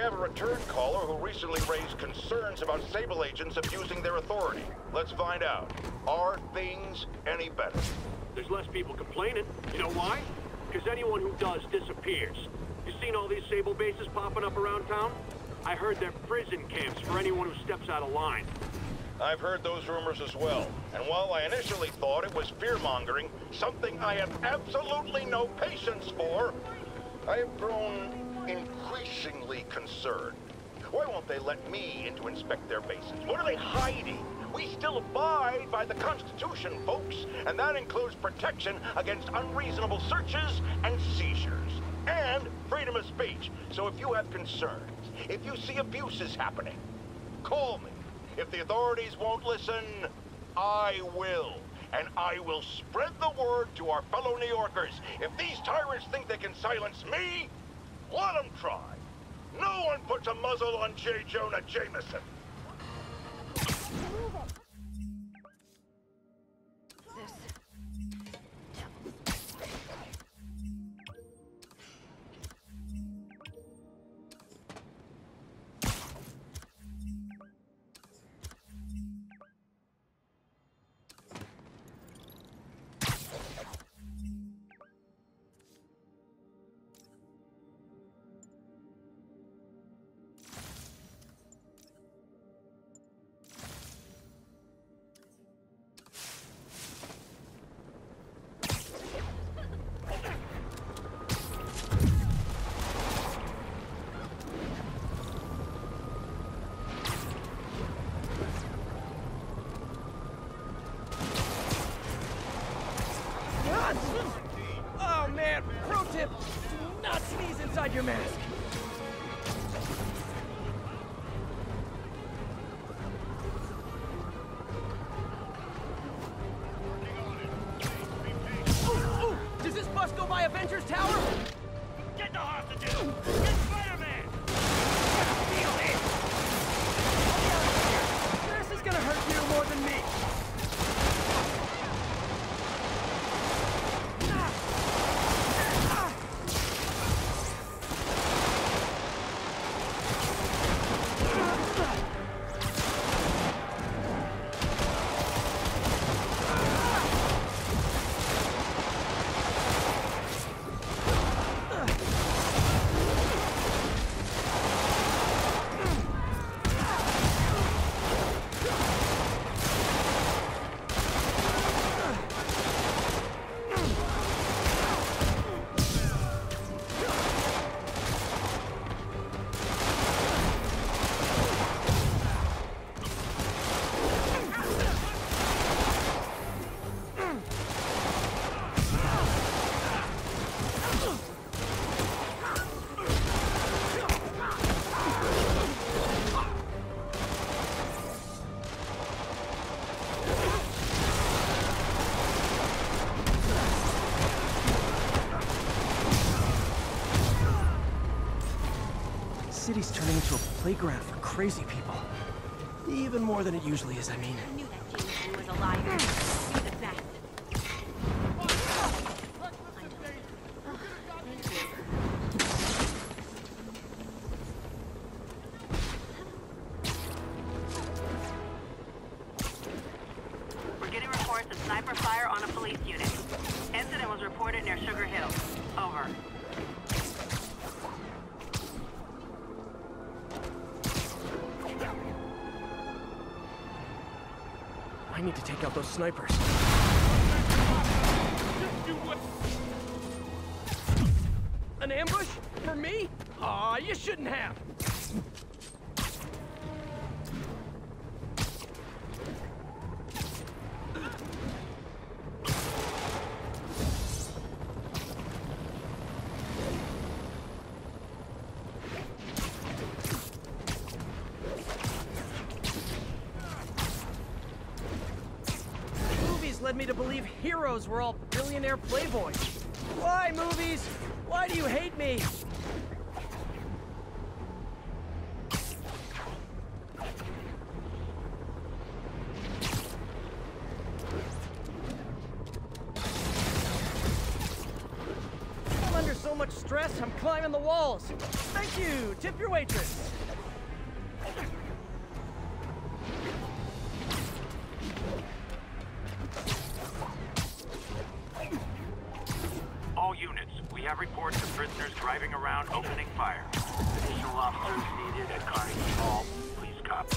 have a return caller who recently raised concerns about Sable agents abusing their authority. Let's find out. Are things any better? There's less people complaining. You know why? Because anyone who does disappears. You seen all these Sable bases popping up around town? I heard they're prison camps for anyone who steps out of line. I've heard those rumors as well. And while I initially thought it was fear-mongering, something I have absolutely no patience for, I have grown increasingly concerned. Why won't they let me in to inspect their bases? What are they hiding? We still abide by the Constitution, folks, and that includes protection against unreasonable searches and seizures, and freedom of speech. So if you have concerns, if you see abuses happening, call me. If the authorities won't listen, I will. And I will spread the word to our fellow New Yorkers. If these tyrants think they can silence me, let them try. No one puts a muzzle on J. Jonah Jameson. Oh man, pro tip, do not sneeze inside your mask. Ooh, does this bus go by Avengers Tower? Get the hostages! Get Spider-Man! Feel it! This is gonna hurt you more than me. The city's turning into a playground for crazy people. Even more than it usually is, I mean. I knew that Jameson was a liar. He was the best. We're getting reports of sniper fire on a police unit. Incident was reported near Sugar Hill. Over. I need to take out those snipers. An ambush? For me? Aw, you shouldn't have. Led me to believe heroes were all billionaire playboys. Why, movies? Why do you hate me? I'm under so much much stress, I'm climbing the walls. Thank you. Tip your waitress. All units, we have reports of prisoners driving around opening fire. Additional officers needed at Carnegie Hall. Please copy.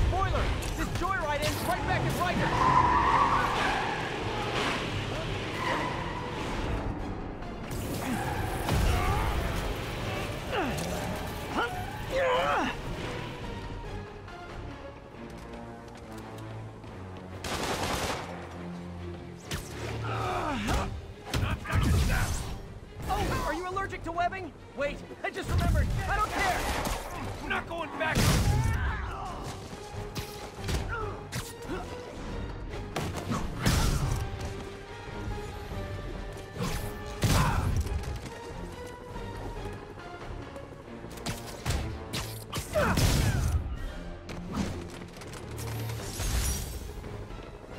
Spoiler! This joyride ends right back at Rikers! Oh, are you allergic to webbing? Wait, I just remembered. I don't care. I'm not going back.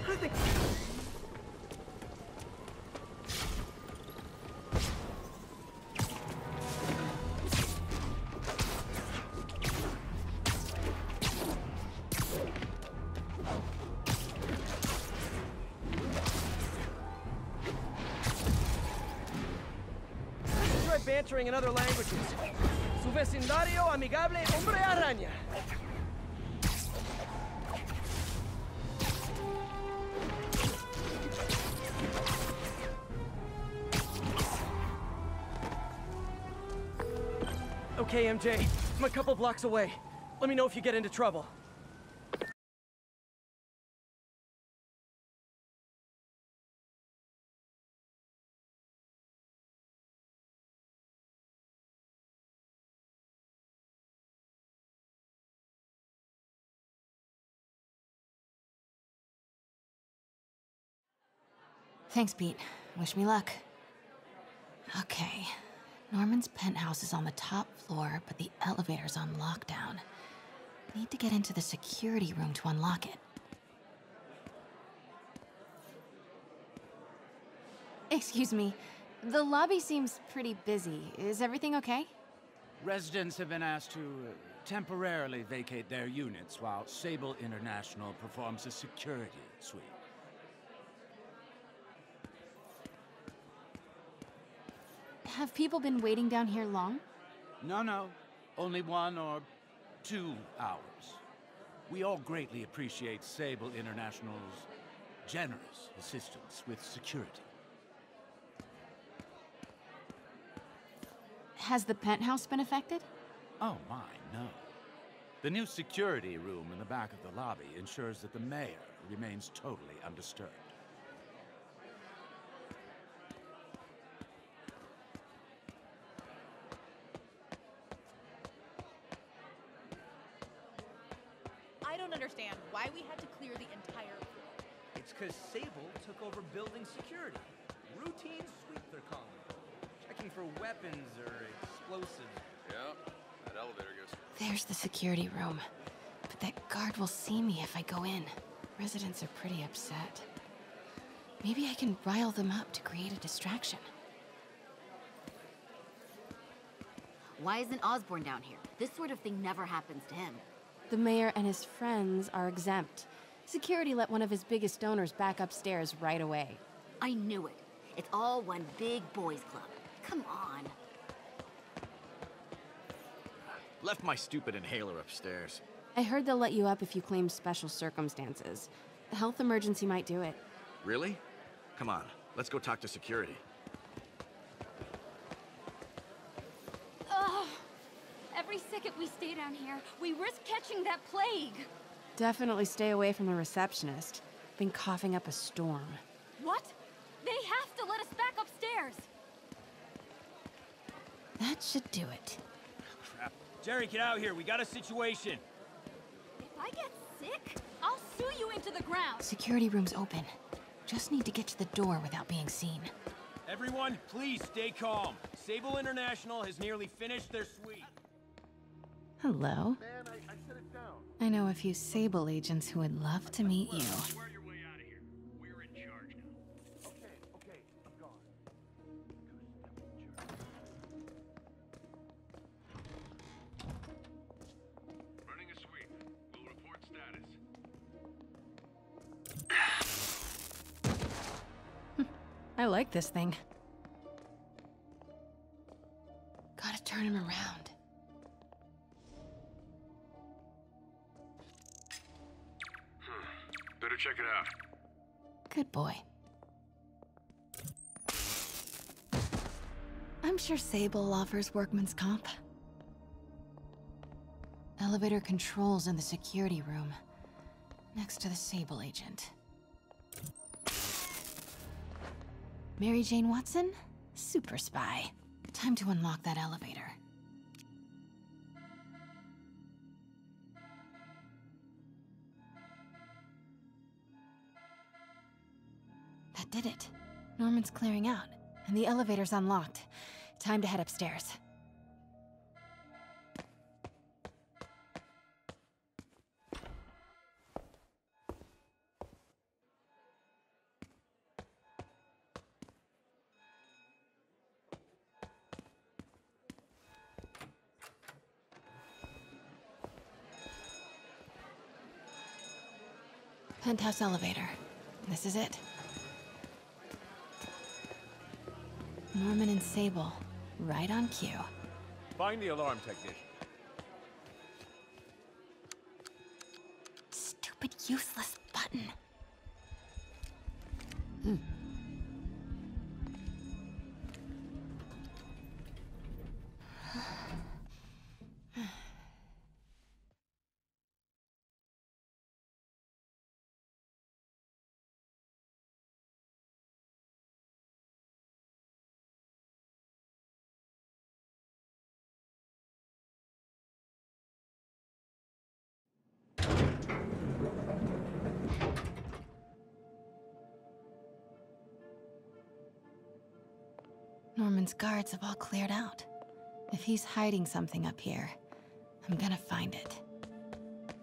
I think. Let's try bantering in other languages. Su vecindario amigable hombre araña. Okay, MJ. I'm a couple blocks away. Let me know if you get into trouble. Thanks, Pete. Wish me luck. Okay. Norman's penthouse is on the top floor, but the elevator's on lockdown. Need to get into the security room to unlock it. Excuse me. The lobby seems pretty busy. Is everything okay? Residents have been asked to temporarily vacate their units while Sable International performs a security sweep. Have people been waiting down here long? No. Only 1 or 2 hours. We all greatly appreciate Sable International's generous assistance with security. Has the penthouse been affected? Oh my, no. The new security room in the back of the lobby ensures that the mayor remains totally undisturbed. I don't understand why we had to clear the entire floor. It's because Sable took over building security. Routine sweep, they're calling it. Checking for weapons or explosives. Yeah, that elevator goes. There's the security room. But that guard will see me if I go in. Residents are pretty upset. Maybe I can rile them up to create a distraction. Why isn't Osborn down here? This sort of thing never happens to him. The mayor and his friends are exempt. Security let one of his biggest donors back upstairs right away. I knew it. It's all one big boys club. Come on. Left my stupid inhaler upstairs. I heard they'll let you up if you claim special circumstances. A health emergency might do it. Really? Come on, let's go talk to security. Ugh. Every second we stay down here, we risk catching that plague. Definitely stay away from the receptionist. Been coughing up a storm. What? They have to let us back upstairs. That should do it. Crap. Jerry, get out here. We got a situation. If I get sick? I'll sue you into the ground. Security room's open. Just need to get to the door without being seen. Everyone, please stay calm. Sable International has nearly finished their sweep. Hello. Man, I set it down. I know a few Sable agents who would love to meet you. Swear your way out of here. We're in charge now. Okay, I'm gone. Running a sweep. We'll report status. I like this thing. Gotta turn him around. Better check it out. Good boy. I'm sure Sable offers workman's comp. Elevator controls in the security room, next to the Sable agent. Mary Jane Watson? Super spy. Time to unlock that elevator. That did it. Norman's clearing out, and the elevator's unlocked. Time to head upstairs. Penthouse elevator. This is it. Norman and Sable, right on cue. Find the alarm technician. Stupid, useless button. Norman's guards have all cleared out. If he's hiding something up here, I'm gonna find it.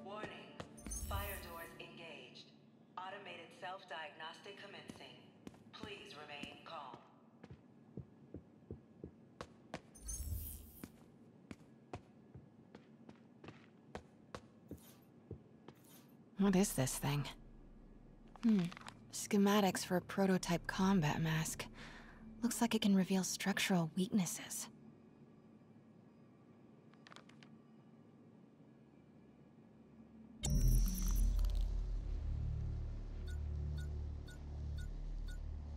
Warning. Fire doors engaged. Automated self-diagnostic commencing. Please remain calm. What is this thing? Schematics for a prototype combat mask. Looks like it can reveal structural weaknesses.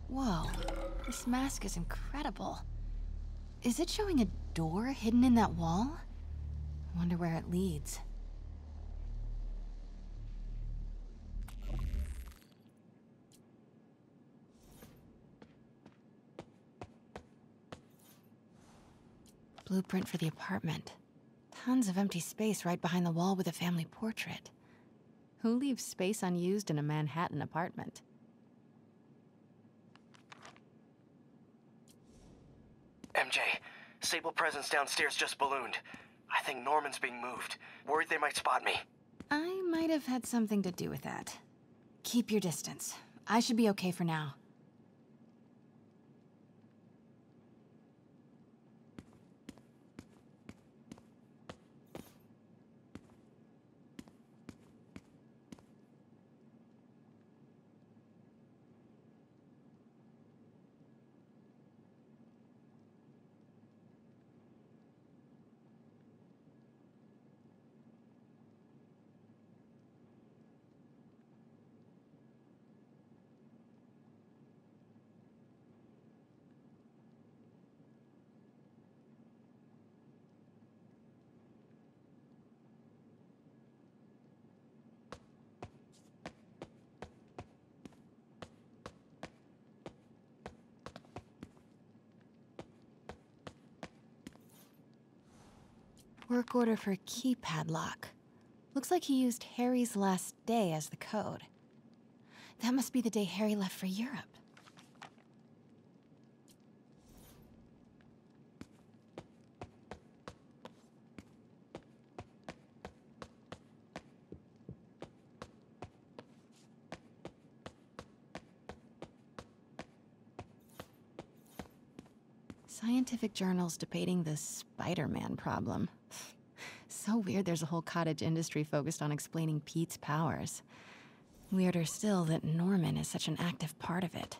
Whoa, this mask is incredible. Is it showing a door hidden in that wall? I wonder where it leads. Blueprint for the apartment. Tons of empty space right behind the wall with a family portrait. Who leaves space unused in a Manhattan apartment? MJ, Sable presence downstairs just ballooned. I think Norman's being moved. Worried they might spot me. I might have had something to do with that. Keep your distance. I should be okay for now. Work order for keypad lock. Looks like he used Harry's last day as the code. That must be the day Harry left for Europe. Scientific journals debating the Spider-Man problem. So weird there's a whole cottage industry focused on explaining Pete's powers. Weirder still that Norman is such an active part of it.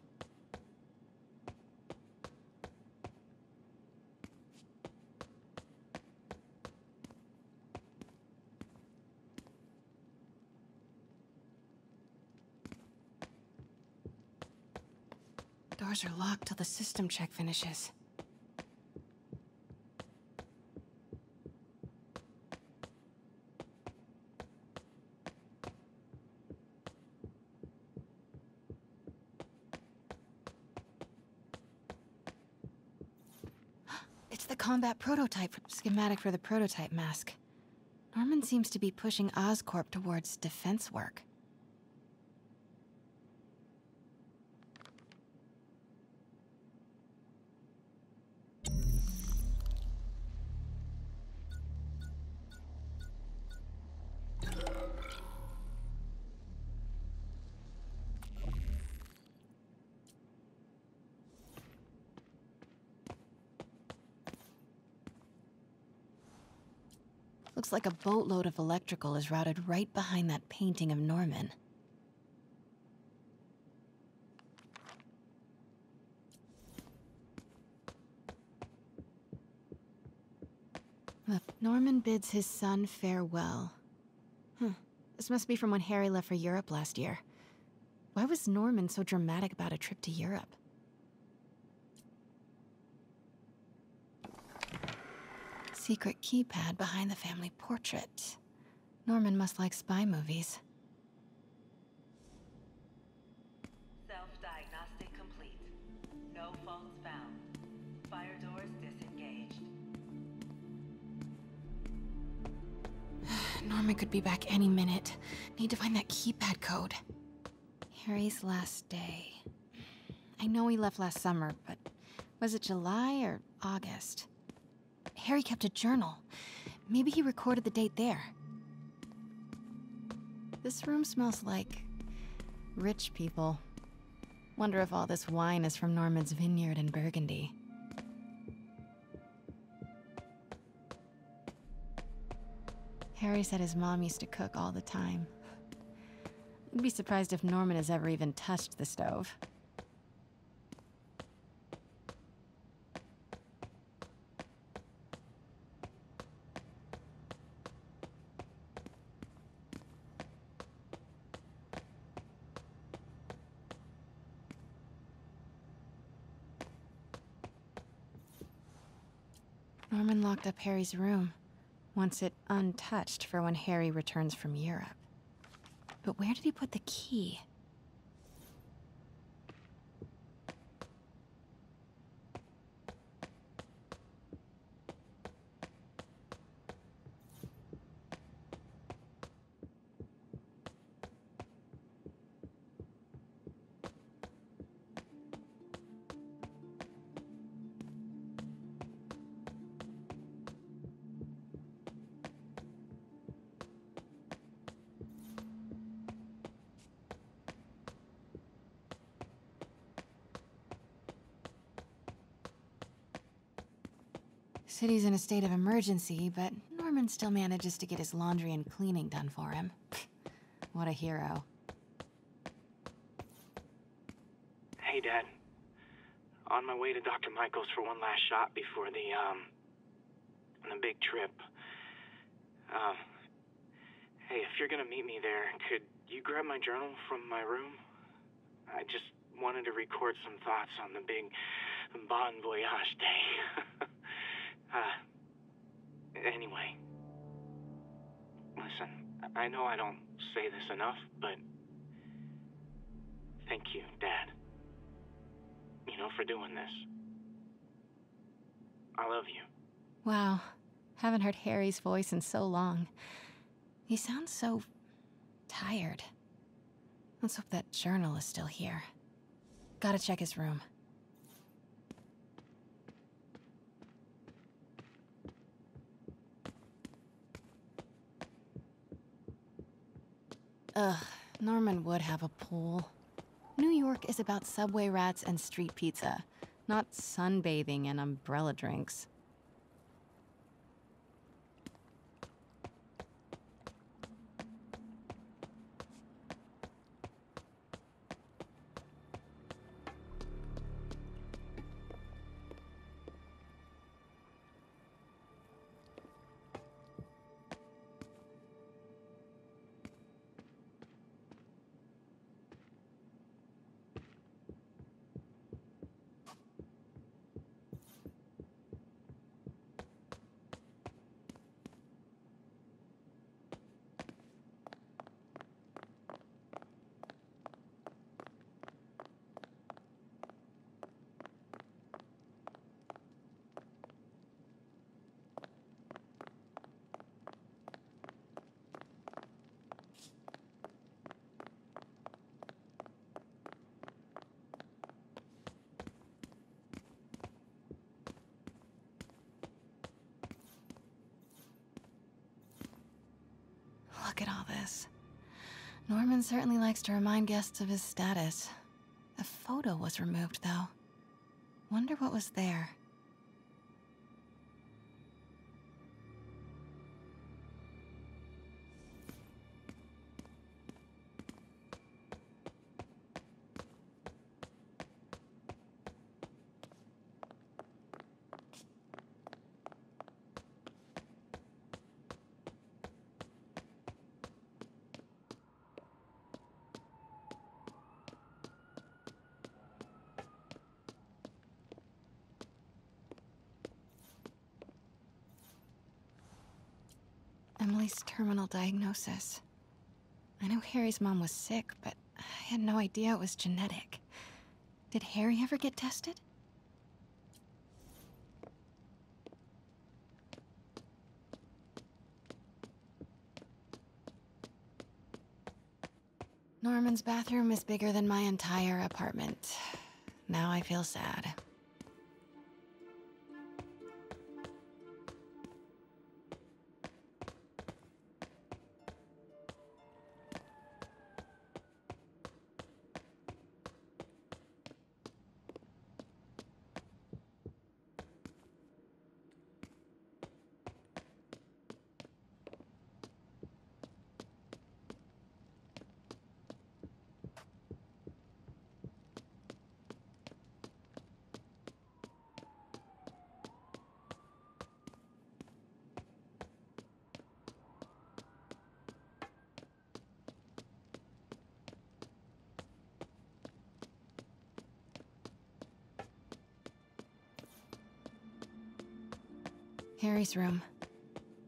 Doors are locked till the system check finishes. It's the combat prototype schematic for the prototype mask. Norman seems to be pushing Oscorp towards defense work. Looks like a boatload of electrical is routed right behind that painting of Norman. Look, Norman bids his son farewell. This must be from when Harry left for Europe last year. Why was Norman so dramatic about a trip to Europe? Secret keypad behind the family portrait. Norman must like spy movies. Self-diagnostic complete. No faults found. Fire doors disengaged. Norman could be back any minute. Need to find that keypad code. Harry's last day. I know he left last summer, but was it July or August? Harry kept a journal. Maybe he recorded the date there. This room smells like rich people. Wonder if all this wine is from Norman's vineyard in Burgundy. Harry said his mom used to cook all the time. I'd be surprised if Norman has ever even touched the stove. Norman locked up Harry's room, wants it untouched for when Harry returns from Europe. But where did he put the key? City's in a state of emergency, but Norman still manages to get his laundry and cleaning done for him. What a hero. Hey, Dad. On my way to Dr. Michael's for one last shot before the big trip. Hey, if you're gonna meet me there, could you grab my journal from my room? I just wanted to record some thoughts on the big Bon Voyage day. Anyway. Listen, I know I don't say this enough, but thank you, Dad. You know, for doing this. I love you. Wow. Haven't heard Harry's voice in so long. He sounds so tired. Let's hope that journal is still here. Gotta check his room. Ugh, Norman would have a pool. New York is about subway rats and street pizza, not sunbathing and umbrella drinks. Look at all this. Norman certainly likes to remind guests of his status. A photo was removed, though. Wonder what was there. Emily's terminal diagnosis. I know Harry's mom was sick, but I had no idea it was genetic. Did Harry ever get tested? Norman's bathroom is bigger than my entire apartment. Now I feel sad. Harry's room,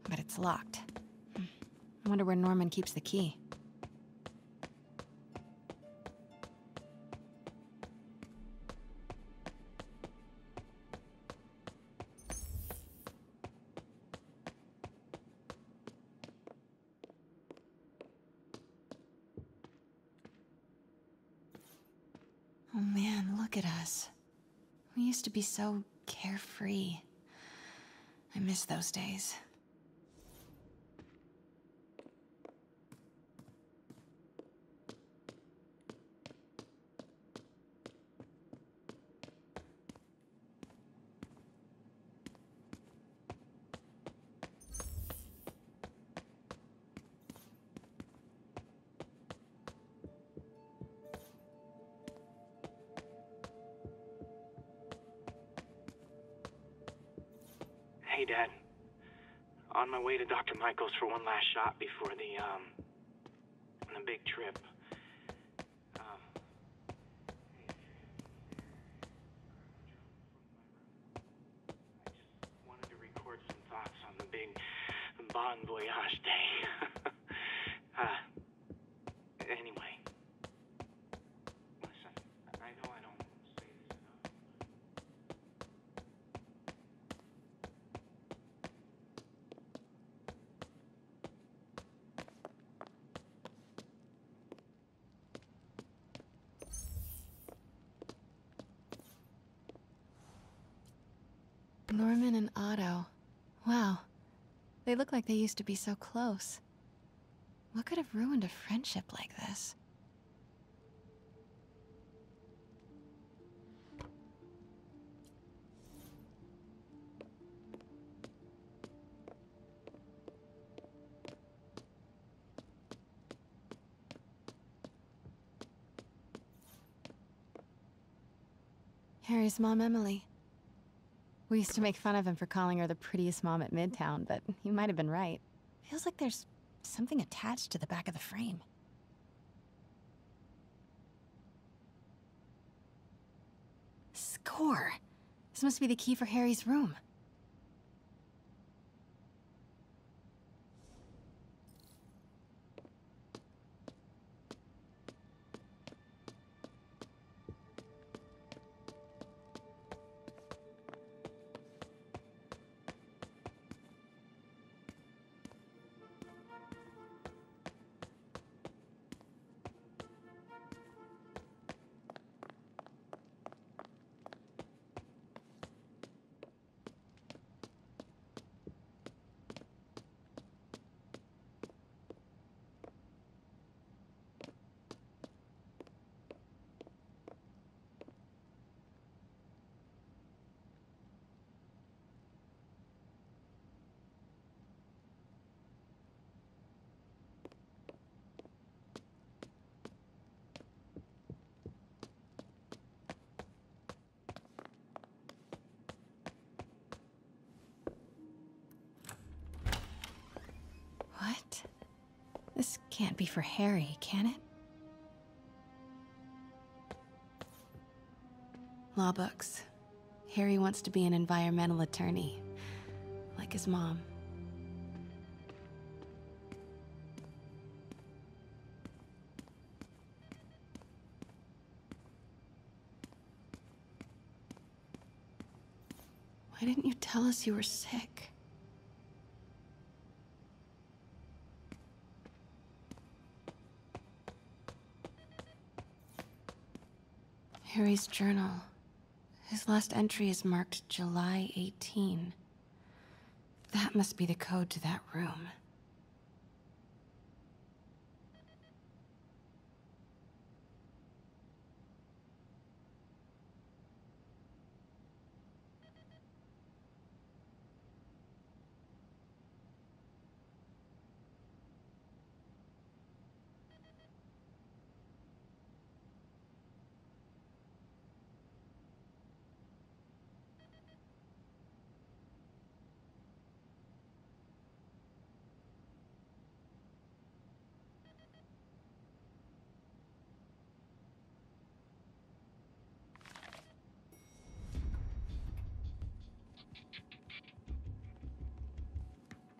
but it's locked. I wonder where Norman keeps the key. Oh man, look at us. We used to be so carefree. I miss those days. Hey, Dad. On my way to Dr. Michaels for one last shot before the big trip. I just wanted to record some thoughts on the big Bon Voyage day. Anyway. Listen, I know I don't say this enough. Norman and Otto. Wow. They look like they used to be so close. What could have ruined a friendship like this? Harry's mom, Emily. We used to make fun of him for calling her the prettiest mom at Midtown, but he might have been right. Feels like there's something attached to the back of the frame. Score! This must be the key for Harry's room. What? This can't be for Harry, can it? Law books. Harry wants to be an environmental attorney, like his mom. Why didn't you tell us you were sick? Harry's journal. His last entry is marked July 18. That must be the code to that room.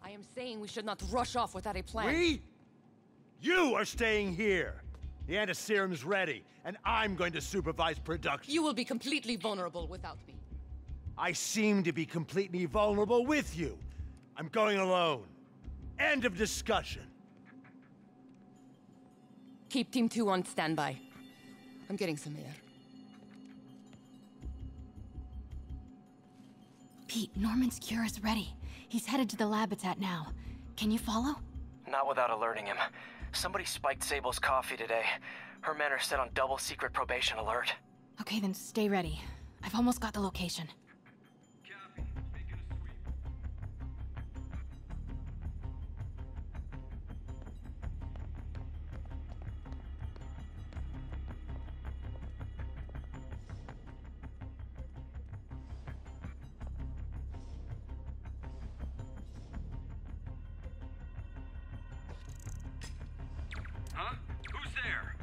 I am saying we should not rush off without a plan. We? You are staying here. The antiserum's ready, and I'm going to supervise production. You will be completely vulnerable without me. I seem to be completely vulnerable with you. I'm going alone. End of discussion. Keep Team 2 on standby. I'm getting some air. Pete, Norman's cure is ready. He's headed to the lab it's at now. Can you follow? Not without alerting him. Somebody spiked Sable's coffee today. Her men are set on double secret probation alert. Okay, then stay ready. I've almost got the location. Huh? Who's there?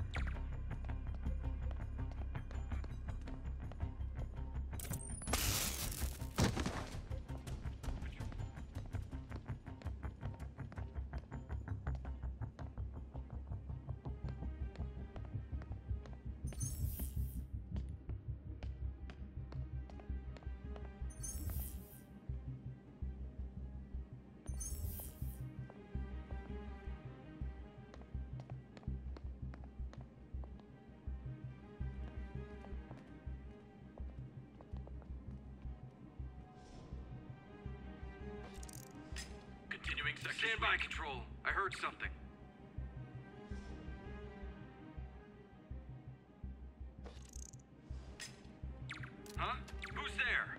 Stand by, Control. I heard something. Huh? Who's there?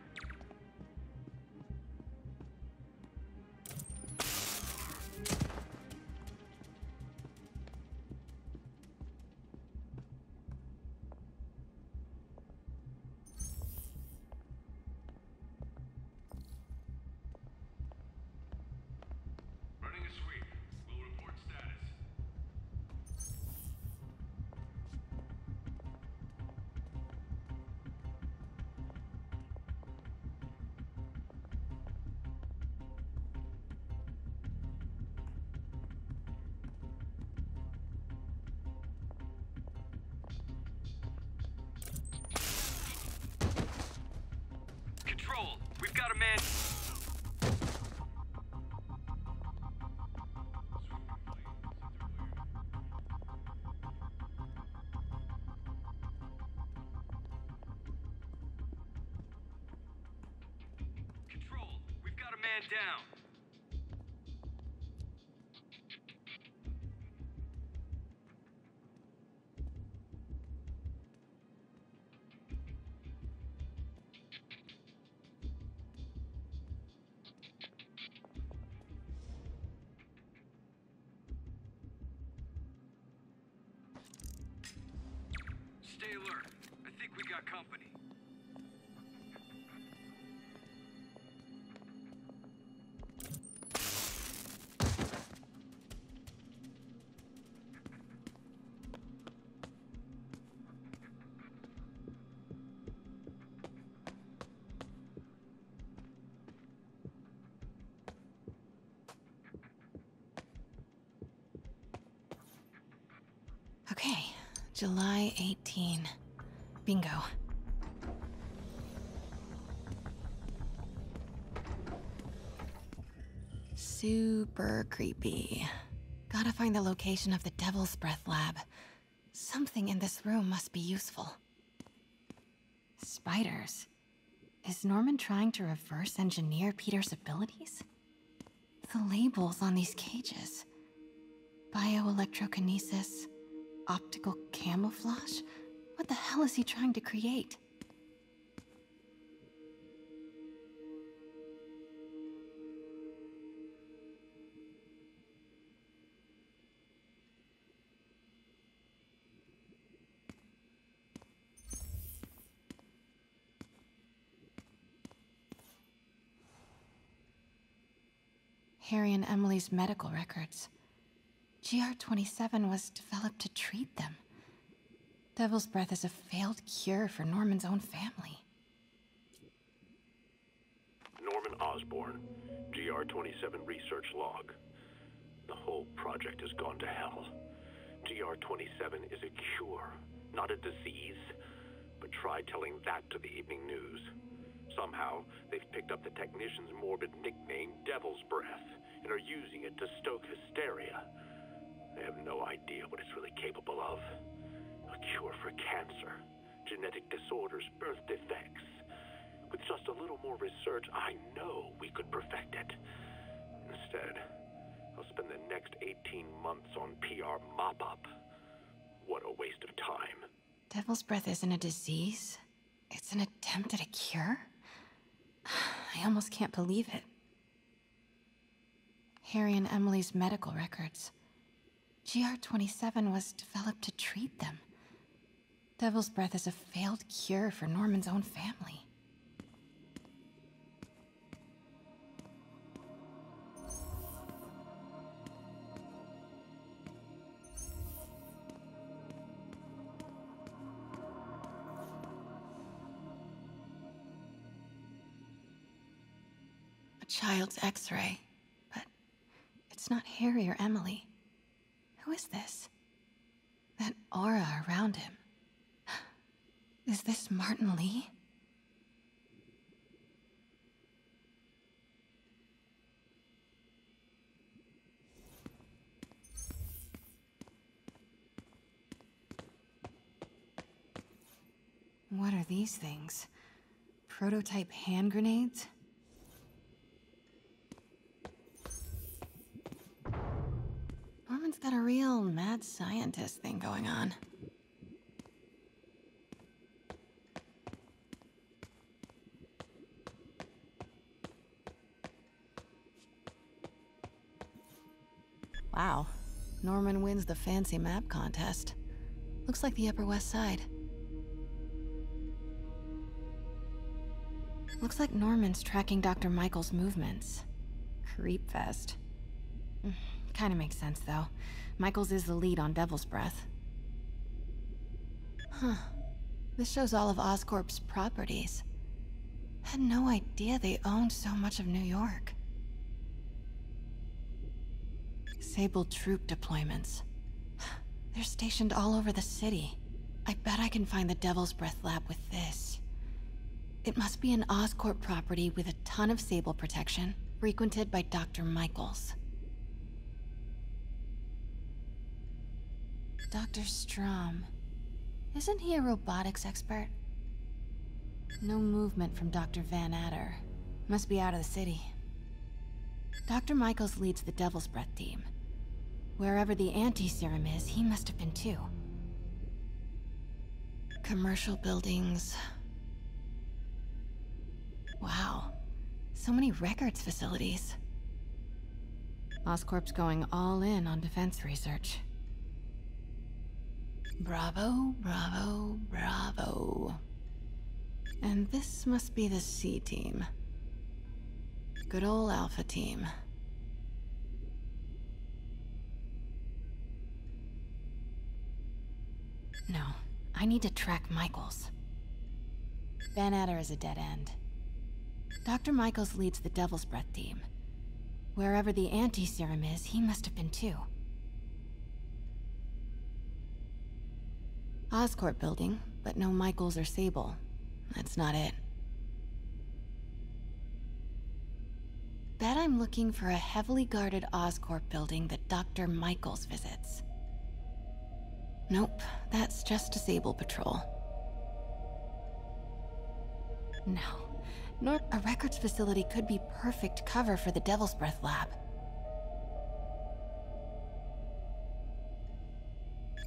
Running a sweep. We'll report status. Control, we've got a man. Control, we've got a man down. Stay alert. I think we got company. Okay, July 18. Bingo. Super creepy. Gotta find the location of the Devil's Breath lab. Something in this room must be useful. Spiders. Is Norman trying to reverse engineer Peter's abilities? The labels on these cages. Bioelectrokinesis, optical camouflage? What the hell is he trying to create? Harry and Emily's medical records. GR27 was developed to treat them. Devil's Breath is a failed cure for Norman's own family. Norman Osborn, GR27 research log. The whole project has gone to hell. GR27 is a cure, not a disease. But try telling that to the evening news. Somehow, they've picked up the technician's morbid nickname, Devil's Breath, and are using it to stoke hysteria. They have no idea what it's really capable of. A cure for cancer, genetic disorders, birth defects. With just a little more research, I know we could perfect it. Instead, I'll spend the next 18 months on PR mop-up. What a waste of time. Devil's Breath isn't a disease. It's an attempt at a cure? I almost can't believe it. Harry and Emily's medical records. GR27 was developed to treat them. Devil's Breath is a failed cure for Norman's own family. A child's X-ray, but it's not Harry or Emily. Who is this? That aura around him. Is this Martin Lee? What are these things? Prototype hand grenades? Norman's got a real mad scientist thing going on. Wow. Norman wins the fancy map contest. Looks like the Upper West Side. Looks like Norman's tracking Dr. Michael's movements. Creepfest. Kinda makes sense, though. Michaels is the lead on Devil's Breath. Huh. This shows all of Oscorp's properties. Had no idea they owned so much of New York. Sable troop deployments. They're stationed all over the city. I bet I can find the Devil's Breath lab with this. It must be an Oscorp property with a ton of Sable protection, frequented by Dr. Michaels. Dr. Strom. Isn't he a robotics expert? No movement from Dr. Van Adder. Must be out of the city. Dr. Michaels leads the Devil's Breath team. Wherever the anti-serum is, he must have been too. Commercial buildings. Wow. So many records facilities. Oscorp's going all in on defense research. Bravo, bravo, bravo. And this must be the C team. Good old Alpha team. No, I need to track Michaels. Van Adder is a dead end. Dr. Michaels leads the Devil's Breath team. Wherever the anti-serum is, he must have been too. Oscorp building, but no Michaels or Sable. That's not it. Bet I'm looking for a heavily guarded Oscorp building that Dr. Michaels visits. Nope, that's just a Sable patrol. No. A records facility could be perfect cover for the Devil's Breath lab.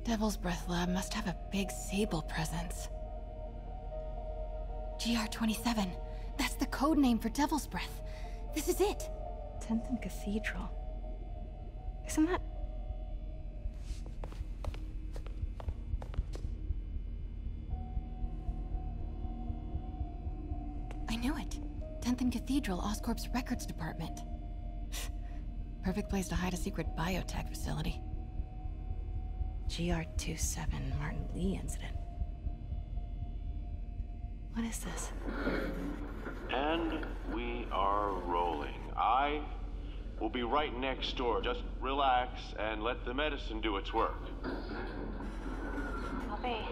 Devil's Breath lab must have a big Sable presence. GR-27. That's the code name for Devil's Breath. This is it. 10th and Cathedral. Isn't that... I knew it. 10th and Cathedral, Oscorp's records department. Perfect place to hide a secret biotech facility. GR-27 Martin Lee incident. What is this? And we are rolling. I will be right next door. Just relax and let the medicine do its work. 宝贝，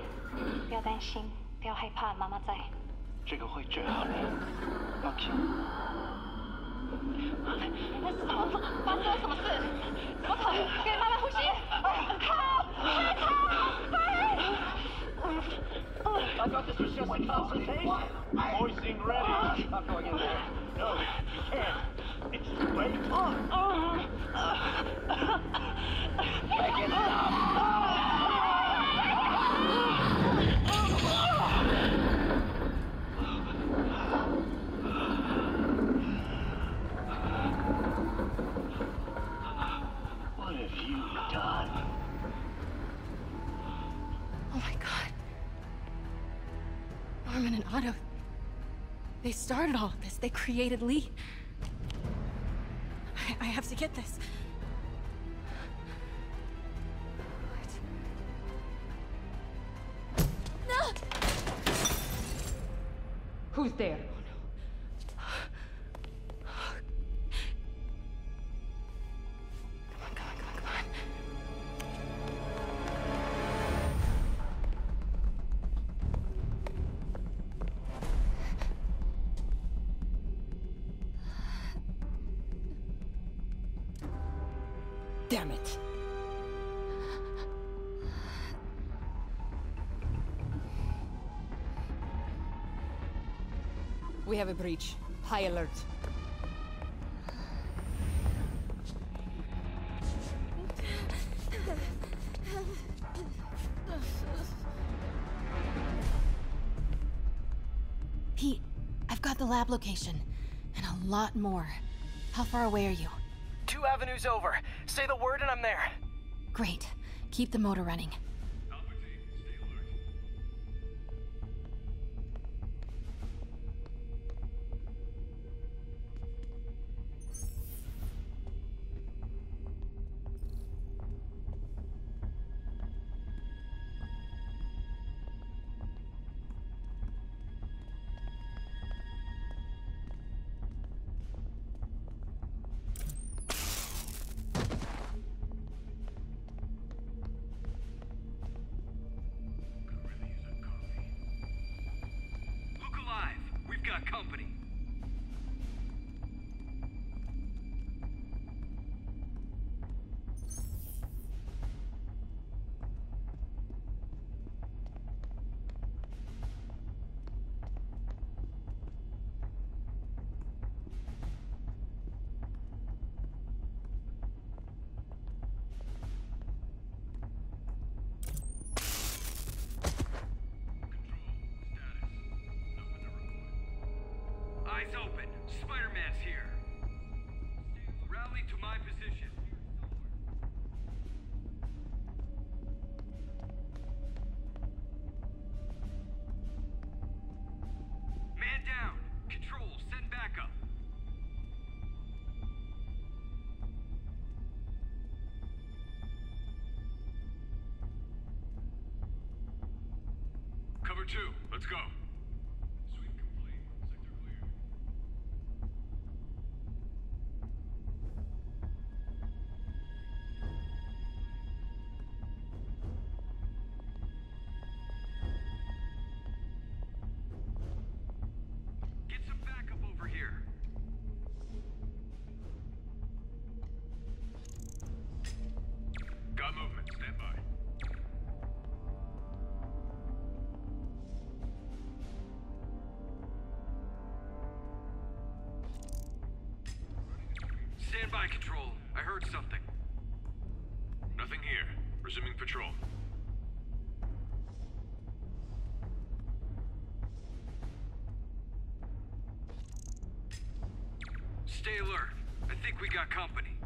不要担心，不要害怕，妈妈在。这个会治好你，放心。发生了什么事？怎么可能？给妈妈呼吸！靠！快逃！ I thought this was just a consultation. Hoisting ready. Not going in there. No, you can't. It's too late. Make it stop. What have you done? Oh my god. Norman and Otto. They started all of this. They created Lee. I have to get this. What? No! Who's there? Damn it. We have a breach. High alert. the lab location. And a lot more. How far away are you? 2 avenues over. Say the word and I'm there. Great. Keep the motor running. Company. Eyes open. Spider-Man's here. Rally to my position. Man down. Control, send backup. Cover 2. Let's go. Got movement. Stand by. Stand by, Control. I heard something. Nothing here. Resuming patrol. Stay alert. I think we got company.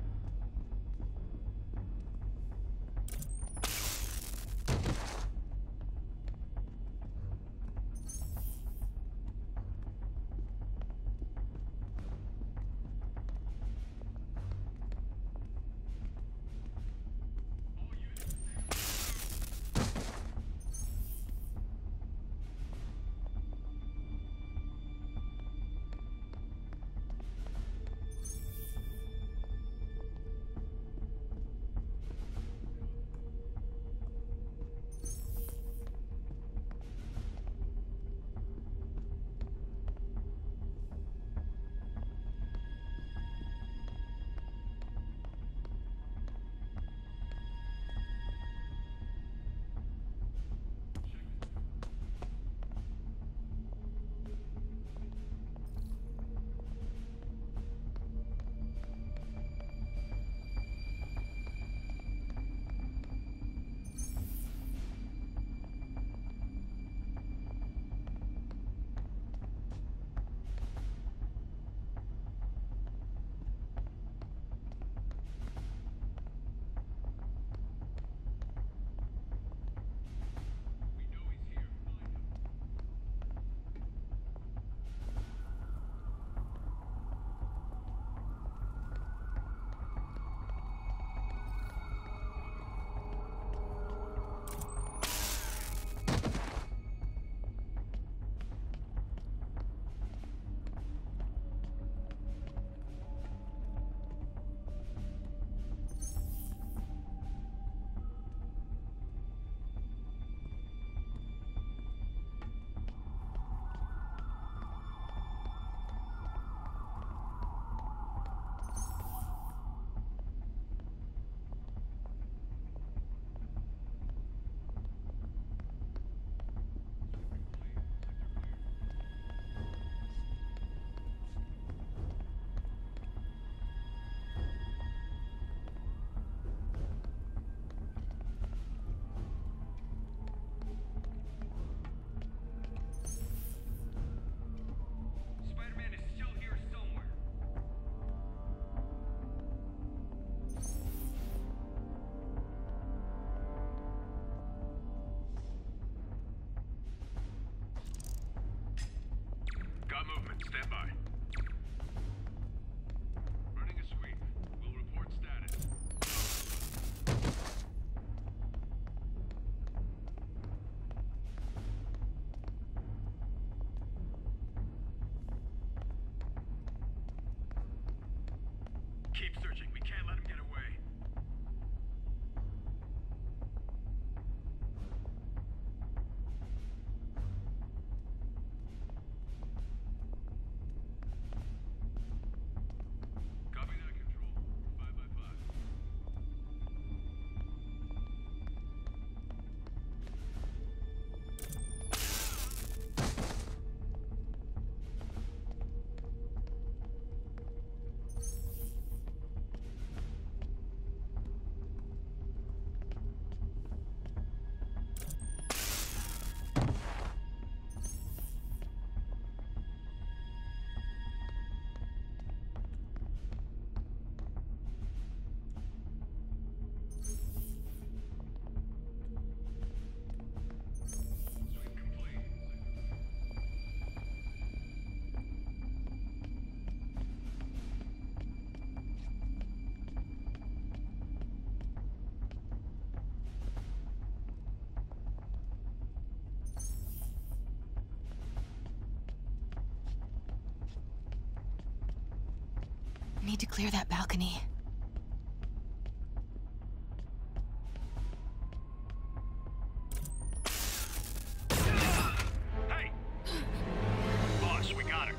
Stand by. Running a sweep. We'll report status. Keep searching. We can't let him get away. Copy that, Control. 5 by 5. Need to clear that balcony. Hey! Boss, we got her.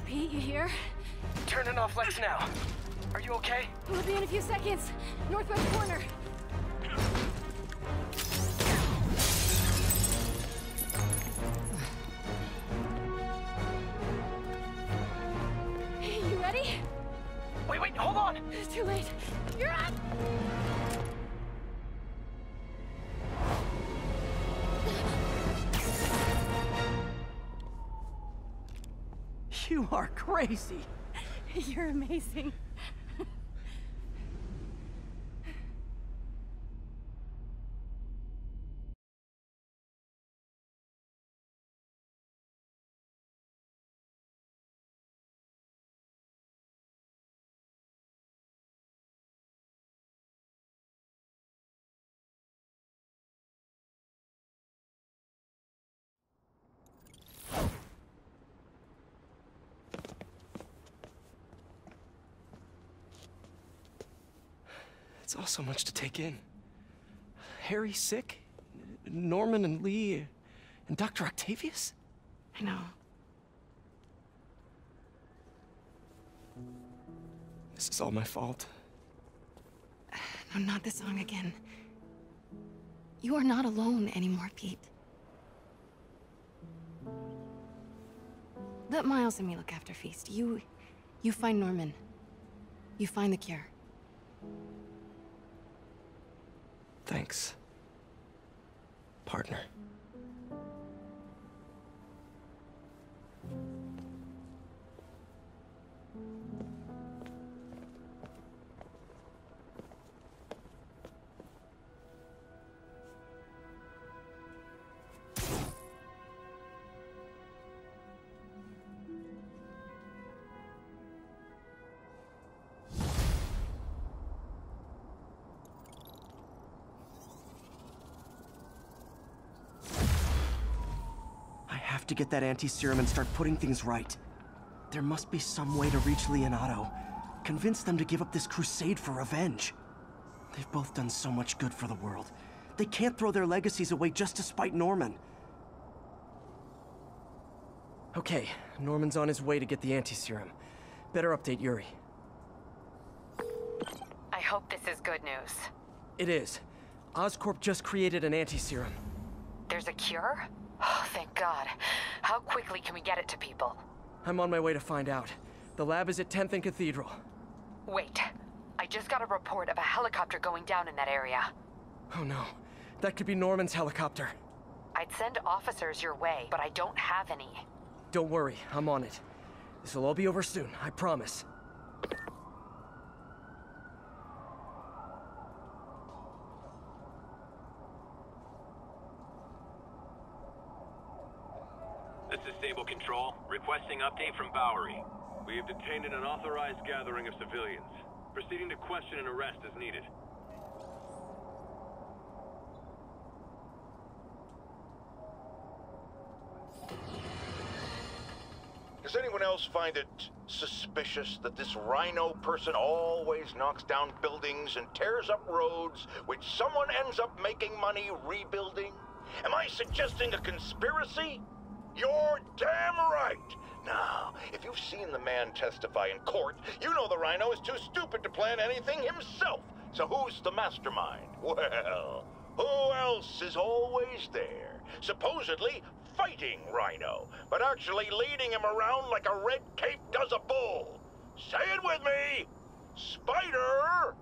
Pete, you here? Turning off Lex now. Are you okay? We'll be in a few seconds. Northwest corner. You ready? Wait, hold on! It's too late. You're up! You are crazy. You're amazing. It's all so much to take in. Harry sick? Norman and Lee and Dr. Octavius? I know. This is all my fault. No, not this song again. You are not alone anymore, Pete. Let Miles and me look after Feast. You find Norman. You find the cure. Thanks, partner. To get that anti-serum and start putting things right. There must be some way to reach Lee and Otto. Convince them to give up this crusade for revenge. They've both done so much good for the world. They can't throw their legacies away just to spite Norman. Okay, Norman's on his way to get the anti-serum. Better update Yuri. I hope this is good news. It is. Oscorp just created an anti-serum. There's a cure? Oh, thank God. How quickly can we get it to people? I'm on my way to find out. The lab is at 10th and Cathedral. Wait. I just got a report of a helicopter going down in that area. Oh no. That could be Norman's helicopter. I'd send officers your way, but I don't have any. Don't worry, I'm on it. This will all be over soon, I promise. This is Sable Control, requesting update from Bowery. We have detained an unauthorized gathering of civilians. Proceeding to question and arrest as needed. Does anyone else find it suspicious that this Rhino person always knocks down buildings and tears up roads, which someone ends up making money rebuilding? Am I suggesting a conspiracy? You're damn right! Now, if you've seen the man testify in court, you know the Rhino is too stupid to plan anything himself. So who's the mastermind? Well, who else is always there? Supposedly fighting Rhino, but actually leading him around like a red cape does a bull. Say it with me! Spider-Man!